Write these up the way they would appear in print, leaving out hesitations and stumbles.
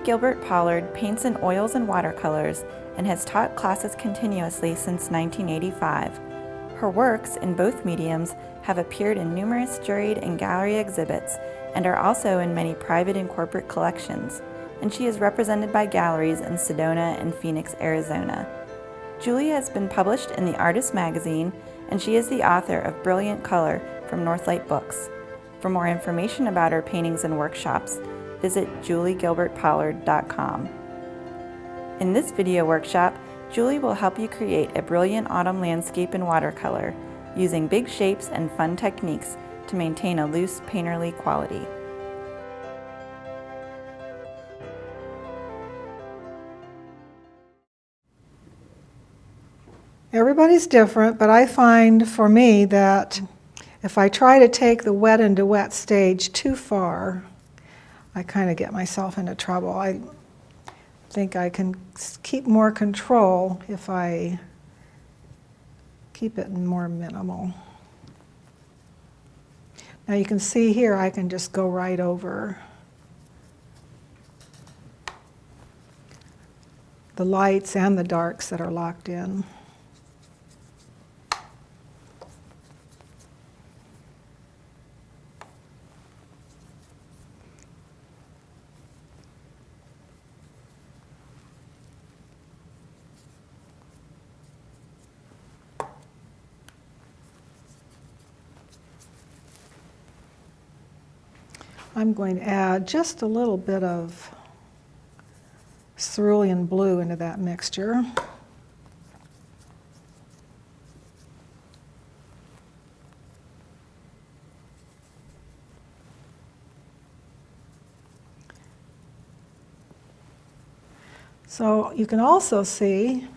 Gilbert Pollard paints in oils and watercolors and has taught classes continuously since 1985. Her works, in both mediums, have appeared in numerous juried and gallery exhibits and are also in many private and corporate collections, and she is represented by galleries in Sedona and Phoenix, Arizona. Julie has been published in the Artist magazine, and she is the author of Brilliant Color from Northlight Books. For more information about her paintings and workshops, visit juliegilbertpollard.com. In this video workshop, Julie will help you create a brilliant autumn landscape in watercolor, using big shapes and fun techniques to maintain a loose, painterly quality. Everybody's different, but I find for me that if I try to take the wet into wet stage too far, I kind of get myself into trouble. I think I can keep more control if I keep it more minimal. Now you can see here I can just go right over the lights and the darks that are locked in. I'm going to add just a little bit of cerulean blue into that mixture. So you can also see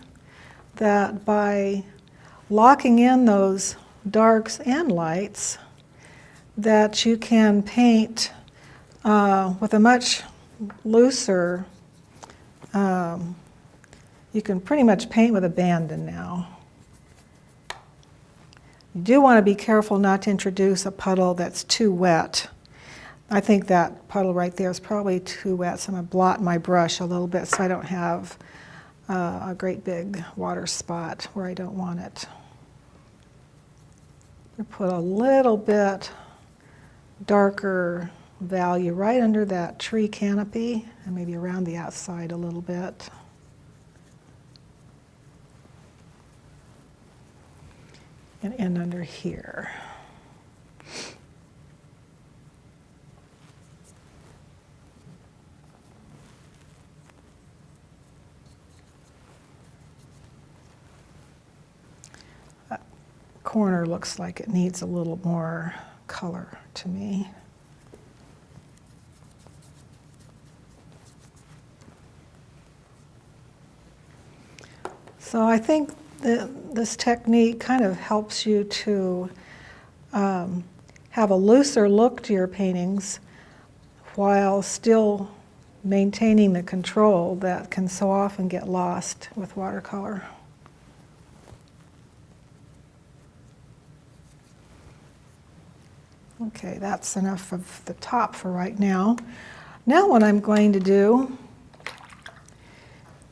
that by locking in those darks and lights, that you can paint with a much looser, you can pretty much paint with abandon now. You do want to be careful not to introduce a puddle that's too wet. I think that puddle right there is probably too wet, so I'm going to blot my brush a little bit so I don't have a great big water spot where I don't want it. I'm going to put a little bit darker value right under that tree canopy and maybe around the outside a little bit. And under here. That corner looks like it needs a little more color to me. So I think this technique kind of helps you to have a looser look to your paintings while still maintaining the control that can so often get lost with watercolor. Okay, that's enough of the top for right now. Now what I'm going to do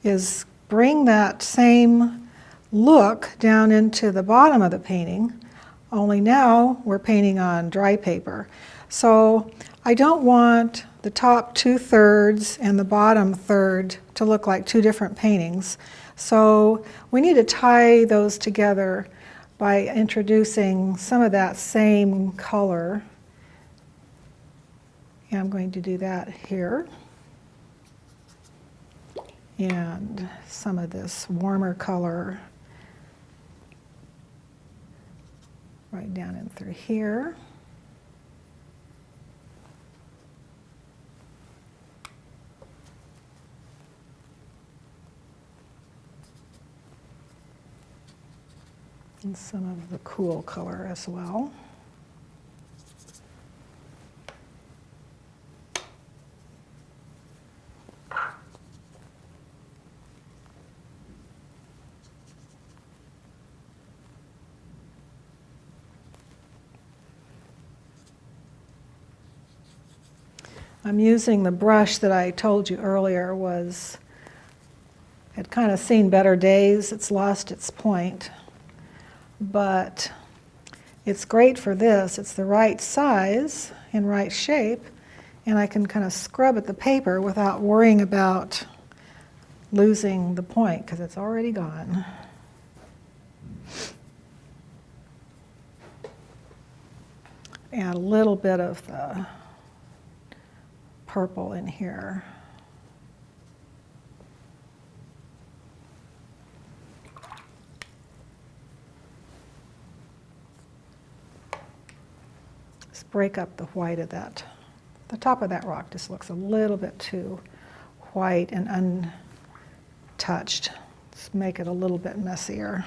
is bring that same look down into the bottom of the painting, only now we're painting on dry paper. So I don't want the top 2/3 and the bottom third to look like two different paintings. So we need to tie those together by introducing some of that same color. And I'm going to do that here. And some of this warmer color right down in through here. And some of the cool color as well. I'm using the brush that I told you earlier had kind of seen better days. It's lost its point, but it's great for this. It's the right size and right shape, and I can kind of scrub at the paper without worrying about losing the point because it's already gone. Add a little bit of the purple in here. Just break up the white of that. The top of that rock just looks a little bit too white and untouched. Let's make it a little bit messier.